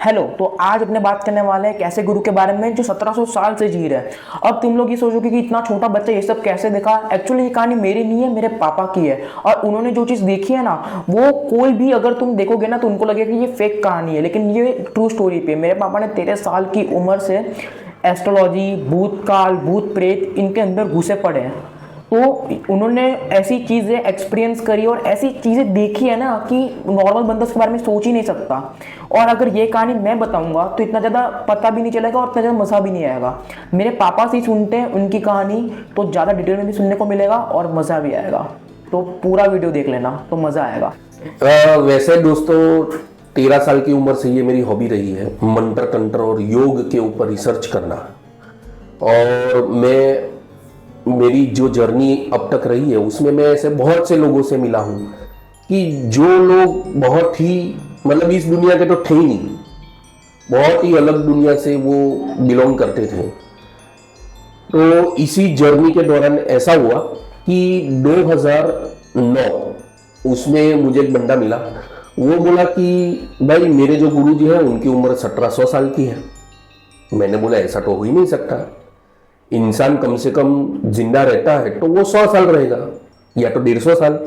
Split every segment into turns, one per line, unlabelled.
Hello. तो आज अपने बात करने वाले हैं एक ऐसे गुरु के बारे में जो 1700 साल से जी रहे हैं। अब तुम लोग ये सोचोगे कि इतना छोटा बच्चा ये सब कैसे देखा। एक्चुअली ये कहानी मेरी नहीं है, मेरे पापा की है। और उन्होंने जो चीज़ देखी है ना, वो कोई भी अगर तुम देखोगे ना तो उनको लगेगा कि ये फेक कहानी है, लेकिन ये ट्रू स्टोरी पे मेरे पापा ने 13 साल की उम्र से एस्ट्रोलॉजी, भूतकाल, भूत प्रेत इनके अंदर घुसे पड़े हैं। तो उन्होंने ऐसी चीज़ें एक्सपीरियंस करी और ऐसी चीज़ें देखी है ना कि नॉर्मल बंदा उसके बारे में सोच ही नहीं सकता। और अगर ये कहानी मैं बताऊंगा तो इतना ज़्यादा पता भी नहीं चलेगा और इतना ज़्यादा मज़ा भी नहीं आएगा। मेरे पापा से ही सुनते हैं उनकी कहानी, तो ज़्यादा डिटेल में भी सुनने को मिलेगा और मज़ा भी आएगा। तो पूरा वीडियो देख लेना तो मज़ा आएगा।
वैसे दोस्तों 13 साल की उम्र से ये मेरी हॉबी रही है, मंत्र तंत्र और योग के ऊपर रिसर्च करना। और मेरी जो जर्नी अब तक रही है उसमें मैं ऐसे बहुत से लोगों से मिला हूँ कि जो लोग बहुत ही मतलब इस दुनिया के तो थे ही नहीं, बहुत ही अलग दुनिया से वो बिलोंग करते थे। तो इसी जर्नी के दौरान ऐसा हुआ कि 2009 उसमें मुझे एक बंदा मिला। वो बोला कि भाई मेरे जो गुरुजी हैं उनकी उम्र 1700 साल की है। मैंने बोला ऐसा तो हो ही नहीं सकता, इंसान कम से कम जिंदा रहता है तो वो 100 साल रहेगा या तो 150 साल,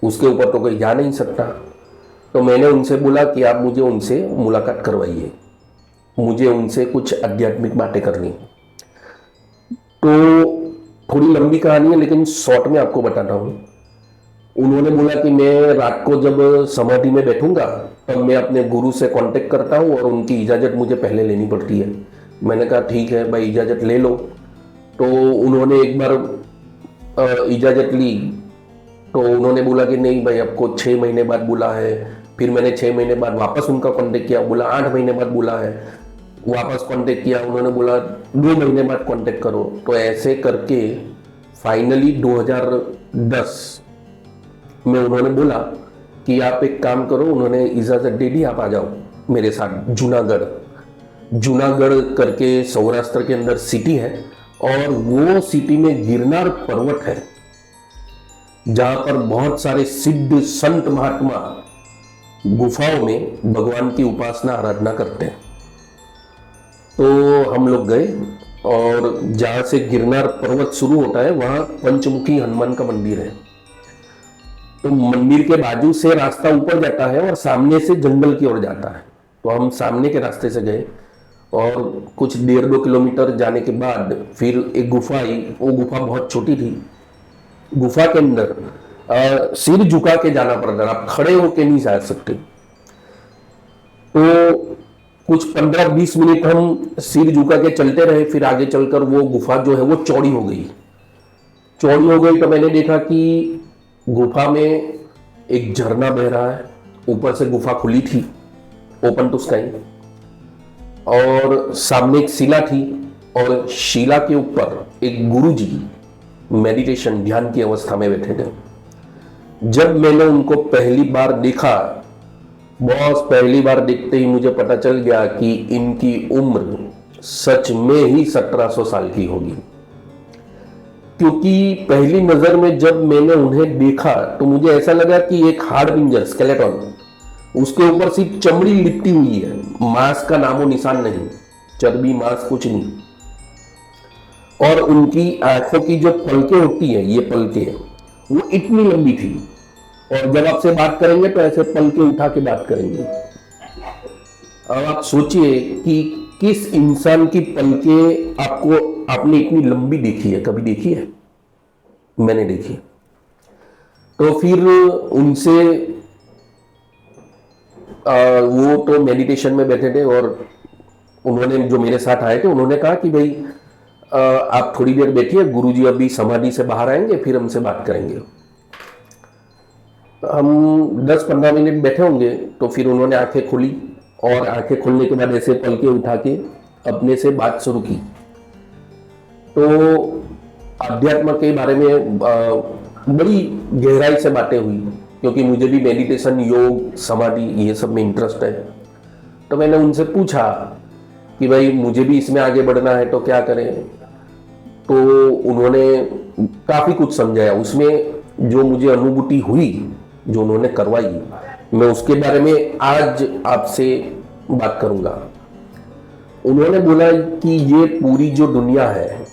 उसके ऊपर तो कोई जा नहीं सकता। तो मैंने उनसे बोला कि आप मुझे उनसे मुलाकात करवाइए, मुझे उनसे कुछ आध्यात्मिक बातें करनी। तो थोड़ी लंबी कहानी है लेकिन शॉर्ट में आपको बताता हूँ। उन्होंने बोला कि मैं रात को जब समाधि में बैठूंगा तब मैं अपने गुरु से कांटेक्ट करता हूँ और उनकी इजाज़त मुझे पहले लेनी पड़ती है। मैंने कहा ठीक है भाई, इजाज़त ले लो। तो उन्होंने एक बार इजाज़त ली तो उन्होंने बोला कि नहीं भाई आपको 6 महीने बाद बुला है। फिर मैंने 6 महीने बाद वापस उनका कांटेक्ट किया, बोला 8 महीने बाद बुला है। वापस कांटेक्ट किया, उन्होंने बोला 2 महीने बाद कांटेक्ट करो। तो ऐसे करके फाइनली 2010 में उन्होंने बोला कि आप एक काम करो, उन्होंने इजाज़त दे दी, आप आ जाओ मेरे साथ जूनागढ़। जूनागढ़ करके सौराष्ट्र के अंदर सिटी है और वो सिटी में गिरनार पर्वत है जहां पर बहुत सारे सिद्ध संत महात्मा गुफाओं में भगवान की उपासना आराधना करते हैं। तो हम लोग गए और जहां से गिरनार पर्वत शुरू होता है वहां पंचमुखी हनुमान का मंदिर है। तो मंदिर के बाजू से रास्ता ऊपर जाता है और सामने से जंगल की ओर जाता है। तो हम सामने के रास्ते से गए और कुछ 1.5-2 किलोमीटर जाने के बाद फिर एक गुफा आई। वो गुफा बहुत छोटी थी। गुफा के अंदर सिर झुका के जाना पड़ता था, आप खड़े होके नहीं जा सकते। तो कुछ 15-20 मिनट हम सिर झुका के चलते रहे। फिर आगे चलकर वो गुफा जो है वो चौड़ी हो गई। चौड़ी हो गई तो मैंने देखा कि गुफा में एक झरना बह रहा है। ऊपर से गुफा खुली थी, ओपन टू स्काई, और सामने एक शिला थी और शिला के ऊपर एक गुरुजी मेडिटेशन ध्यान की अवस्था में बैठे थे। जब मैंने उनको पहली बार देखा, बहुत पहली बार देखते ही मुझे पता चल गया कि इनकी उम्र सच में ही 1700 साल की होगी। क्योंकि पहली नजर में जब मैंने उन्हें देखा तो मुझे ऐसा लगा कि एक हाड़ पिंजर स्केलेटन, उसके ऊपर सिर्फ चमड़ी लिपटी हुई है, मांस का नामो निशान नहीं, चर्बी मांस कुछ नहीं। और उनकी आंखों की जो पलकें होती है, ये पलकें वो इतनी लंबी थी और जब आपसे बात करेंगे तो ऐसे पलकें उठा के बात करेंगे। अब आप सोचिए कि किस इंसान की पलकें आपने इतनी लंबी देखी है, कभी देखी है? मैंने देखी। तो फिर उनसे वो तो मेडिटेशन में बैठे थे और उन्होंने जो मेरे साथ आए थे उन्होंने कहा कि भाई आप थोड़ी देर बैठिए, गुरुजी अभी समाधि से बाहर आएंगे फिर हमसे बात करेंगे। हम 10-15 मिनट बैठे होंगे तो फिर उन्होंने आंखें खोली और आंखें खोलने के बाद ऐसे पलके उठा के अपने से बात शुरू की। तो अध्यात्म के बारे में बड़ी गहराई से बातें हुई, क्योंकि मुझे भी मेडिटेशन, योग, समाधि ये सब में इंटरेस्ट है। तो मैंने उनसे पूछा कि भाई मुझे भी इसमें आगे बढ़ना है तो क्या करें। तो उन्होंने काफ़ी कुछ समझाया। उसमें जो मुझे अनुभूति हुई, जो उन्होंने करवाई, मैं उसके बारे में आज आपसे बात करूंगा। उन्होंने बोला कि ये पूरी जो दुनिया है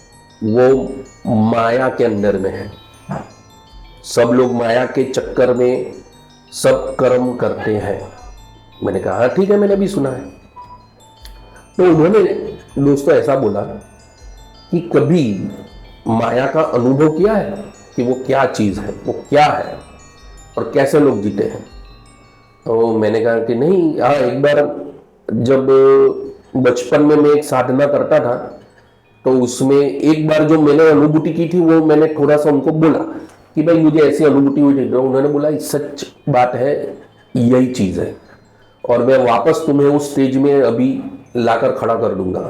वो माया के अंदर में है, सब लोग माया के चक्कर में सब कर्म करते हैं। मैंने कहा हाँ ठीक है, मैंने भी सुना है। तो उन्होंने दोस्तों ऐसा बोला कि कभी माया का अनुभव किया है कि वो क्या चीज़ है, वो क्या है और कैसे लोग जीते हैं। तो मैंने कहा कि नहीं, हाँ एक बार जब बचपन में मैं एक साधना करता था तो उसमें एक बार जो मैंने अनुभूति की थी वो मैंने थोड़ा सा उनको बोला कि भाई मुझे ऐसी अनुभूति हुई थी। तो उन्होंने बोला सच बात है, यही चीज़ है और मैं वापस तुम्हें उस स्टेज में अभी लाकर खड़ा कर दूंगा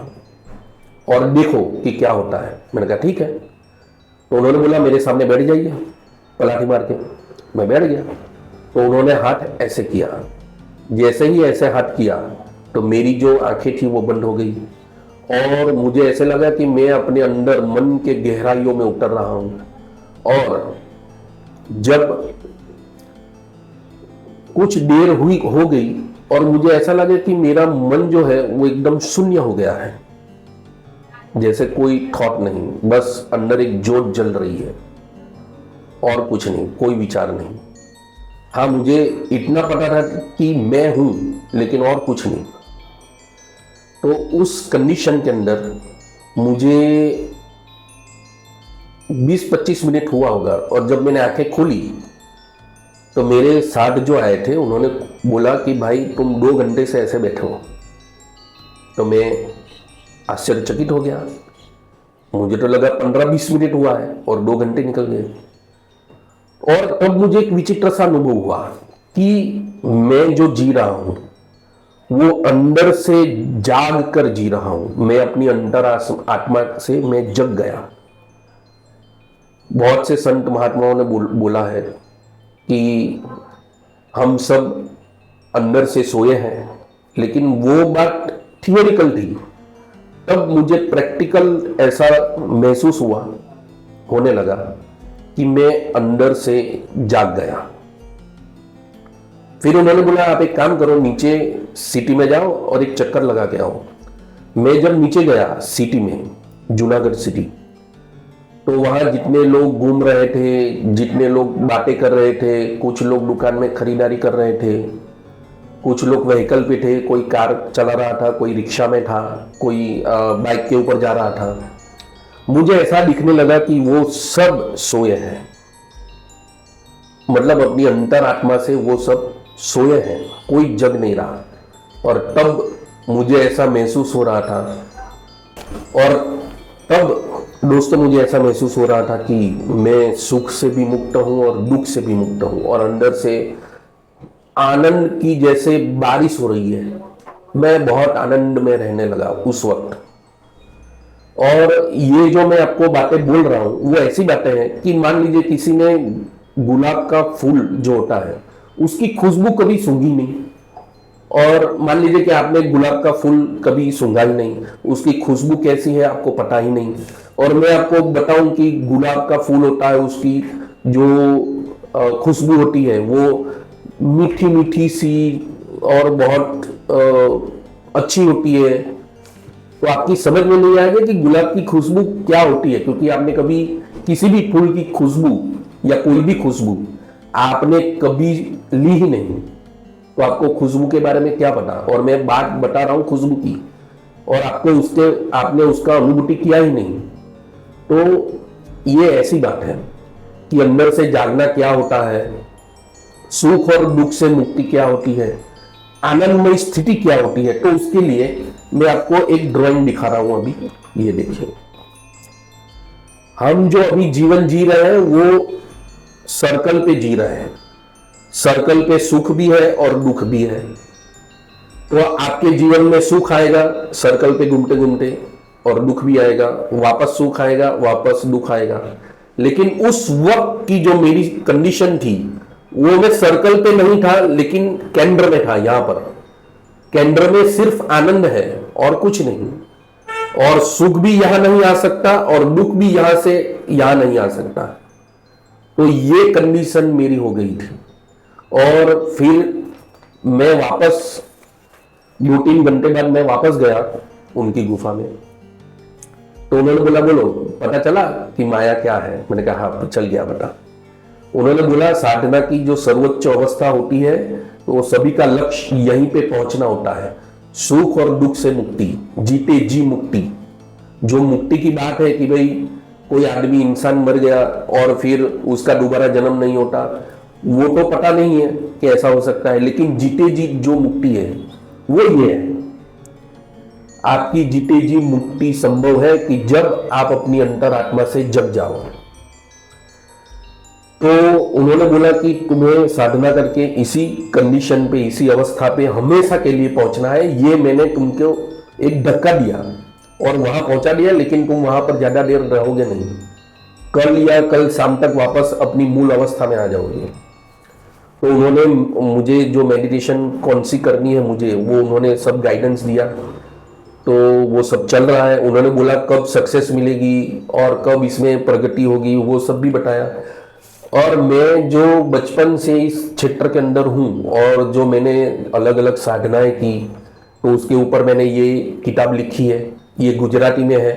और देखो कि क्या होता है। मैंने कहा ठीक है। तो उन्होंने बोला मेरे सामने बैठ जाइए, पलाठी मार के। मैं बैठ गया। तो उन्होंने हाथ ऐसे किया, जैसे ही ऐसे हाथ किया तो मेरी जो आंखें थी वो बंद हो गई और मुझे ऐसे लगा कि मैं अपने अंदर मन के गहराइयों में उतर रहा हूं। और जब कुछ देर हो गई और मुझे ऐसा लगा कि मेरा मन जो है वो एकदम शून्य हो गया है, जैसे कोई थॉट नहीं, बस अंदर एक जोत जल रही है और कुछ नहीं, कोई विचार नहीं। हाँ मुझे इतना पता था कि मैं हूं लेकिन और कुछ नहीं। तो उस कंडीशन के अंदर मुझे 20-25 मिनट हुआ होगा और जब मैंने आंखें खोली तो मेरे साथ जो आए थे उन्होंने बोला कि भाई तुम 2 घंटे से ऐसे बैठे हो। तो मैं आश्चर्यचकित हो गया, मुझे तो लगा 15-20 मिनट हुआ है और 2 घंटे निकल गए। और तब मुझे एक विचित्र सा अनुभव हुआ कि मैं जो जी रहा हूं वो अंदर से जाग कर जी रहा हूं। मैं अपनी अंतर आत्मा से मैं जग गया। बहुत से संत महात्माओं ने बोला है कि हम सब अंदर से सोए हैं, लेकिन वो बात थियोरिकल थी। तब मुझे प्रैक्टिकल ऐसा महसूस होने लगा कि मैं अंदर से जाग गया। फिर उन्होंने बोला आप एक काम करो, नीचे सिटी में जाओ और एक चक्कर लगा के आओ। मैं जब नीचे गया सिटी में, जूनागढ़ सिटी, तो वहां जितने लोग घूम रहे थे, जितने लोग बातें कर रहे थे, कुछ लोग दुकान में खरीदारी कर रहे थे, कुछ लोग व्हीकल पे थे, कोई कार चला रहा था, कोई रिक्शा में था, कोई बाइक के ऊपर जा रहा था। मुझे ऐसा दिखने लगा कि वो सब सोए हैं, मतलब अपनी अंतर आत्मा से वो सब सोए हैं, कोई जग नहीं रहा। और तब मुझे ऐसा महसूस हो रहा था, और तब दोस्तों मुझे ऐसा महसूस हो रहा था कि मैं सुख से भी मुक्त हूं और दुख से भी मुक्त हूं, और अंदर से आनंद की जैसे बारिश हो रही है। मैं बहुत आनंद में रहने लगा उस वक्त। और ये जो मैं आपको बातें बोल रहा हूं वो ऐसी बातें हैं कि मान लीजिए किसी ने गुलाब का फूल जो होता है उसकी खुशबू कभी सूंघी नहीं, और मान लीजिए कि आपने गुलाब का फूल कभी सूंघा ही नहीं, उसकी खुशबू कैसी है आपको पता ही नहीं। और मैं आपको बताऊं कि गुलाब का फूल होता है, उसकी जो खुशबू होती है वो मीठी मीठी सी और बहुत अच्छी होती है। तो आपकी समझ में नहीं आएगा कि गुलाब की खुशबू क्या होती है, क्योंकि आपने कभी किसी भी फूल की खुशबू या कोई भी खुशबू आपने कभी ली ही नहीं, तो आपको खुशबू के बारे में क्या पता। और मैं बात बता रहा हूं खुशबू की, और आपने उसका अनुभूति किया ही नहीं। तो ये ऐसी बात है कि अंदर से जागना क्या होता है, सुख और दुख से मुक्ति क्या होती है, आनंदमय स्थिति क्या होती है। तो उसके लिए मैं आपको एक ड्राइंग दिखा रहा हूं अभी, ये देखिए। हम जो अभी जीवन जी रहे हैं वो सर्कल पे जी रहे हैं। सर्कल पे सुख भी है और दुख भी है। तो आपके जीवन में सुख आएगा सर्कल पे घूमते घूमते, और दुख भी आएगा, वापस सुख आएगा, वापस दुख आएगा। लेकिन उस वक्त की जो मेरी कंडीशन थी वो मैं सर्कल पे नहीं था, लेकिन केंद्र में था। यहां पर केंद्र में सिर्फ आनंद है और कुछ नहीं, और सुख भी यहां नहीं आ सकता और दुख भी यहां से यहां नहीं आ सकता। तो ये कंडीशन मेरी हो गई थी। और फिर मैं वापस 2-3 घंटे बाद मैं वापस गया उनकी गुफा में, तो उन्होंने बोला बोलो पता चला कि माया क्या है। मैंने कहा हाँ चल गया बेटा। उन्होंने बोला साधना की जो सर्वोच्च अवस्था होती है तो वो सभी का लक्ष्य यहीं पे पहुंचना होता है, सुख और दुख से मुक्ति, जीते जी मुक्ति। जो मुक्ति की बात है कि भाई कोई आदमी इंसान मर गया और फिर उसका दोबारा जन्म नहीं होता, वो तो पता नहीं है कि ऐसा हो सकता है, लेकिन जीते जी जो मुक्ति है वो ये है। आपकी जीते जी मुक्ति संभव है कि जब आप अपनी अंतरात्मा से जग जाओ। तो उन्होंने बोला कि तुम्हें साधना करके इसी कंडीशन पे, इसी अवस्था पे हमेशा के लिए पहुंचना है। ये मैंने तुमको एक धक्का दिया और वहां पहुंचा दिया, लेकिन तुम वहां पर ज्यादा देर रहोगे नहीं, कल या कल शाम तक वापस अपनी मूल अवस्था में आ जाओगे। तो उन्होंने मुझे जो मेडिटेशन कौन सी करनी है मुझे, वो उन्होंने सब गाइडेंस दिया। तो वो सब चल रहा है। उन्होंने बोला कब सक्सेस मिलेगी और कब इसमें प्रगति होगी, वो सब भी बताया। और मैं जो बचपन से इस क्षेत्र के अंदर हूँ और जो मैंने अलग अलग साधनाएं की, तो उसके ऊपर मैंने ये किताब लिखी है। ये गुजराती में है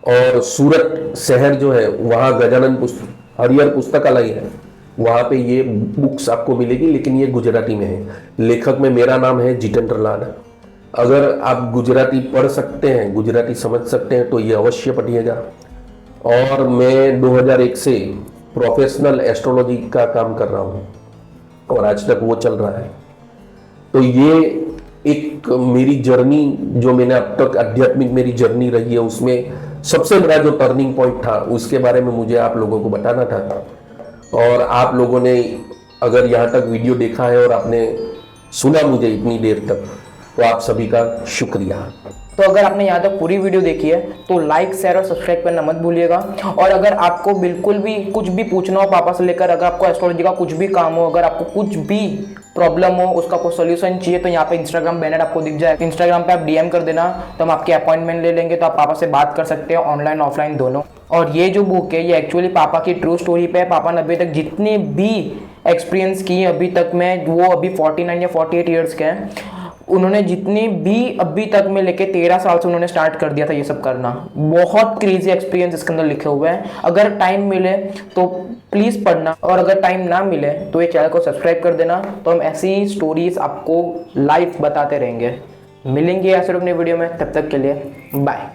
और सूरत शहर जो है वहाँ गजानन हरिहर पुस्तकालय है, वहाँ पे ये बुक्स आपको मिलेगी, लेकिन ये गुजराती में है। लेखक में मेरा नाम है जितेंद्र लाल। अगर आप गुजराती पढ़ सकते हैं, गुजराती समझ सकते हैं, तो ये अवश्य पढ़िएगा। और मैं 2001 से प्रोफेशनल एस्ट्रोलॉजी का काम कर रहा हूँ और आज तक वो चल रहा है। तो ये एक मेरी जर्नी जो मैंने अब तक आध्यात्मिक मेरी जर्नी रही है, उसमें सबसे बड़ा जो टर्निंग पॉइंट था उसके बारे में मुझे आप लोगों को बताना था। और आप लोगों ने अगर यहाँ तक वीडियो देखा है और आपने सुना मुझे इतनी देर तक, तो आप सभी का शुक्रिया।
तो अगर आपने यहाँ तक पूरी वीडियो देखी है तो लाइक, शेयर और सब्सक्राइब करना मत भूलिएगा। और अगर आपको बिल्कुल भी कुछ भी पूछना हो पापा से लेकर, अगर आपको एस्ट्रोलॉजी का कुछ भी काम हो, अगर आपको कुछ भी प्रॉब्लम हो, उसका कोई सोल्यूशन चाहिए, तो यहाँ पे इंस्टाग्राम बैनर आपको दिख जाए, इंस्टाग्राम पे आप डीएम कर देना, तो हम आपकी अपॉइंटमेंट ले लेंगे। तो आप पापा से बात कर सकते हो ऑनलाइन ऑफलाइन दोनों। और ये जो बुक है ये एक्चुअली पापा की ट्रू स्टोरी पे है। पापा ने अभी तक जितने भी एक्सपीरियंस किए अभी तक में, वो अभी 49 या 48 ईयर्स के हैं, उन्होंने जितने भी अभी तक में लेके 13 साल से उन्होंने स्टार्ट कर दिया था ये सब करना। बहुत क्रेजी एक्सपीरियंस इसके अंदर लिखे हुए हैं। अगर टाइम मिले तो प्लीज़ पढ़ना, और अगर टाइम ना मिले तो ये चैनल को सब्सक्राइब कर देना। तो हम ऐसी स्टोरीज आपको लाइव बताते रहेंगे। मिलेंगे ऐसे अपने वीडियो में, तब तक के लिए बाय।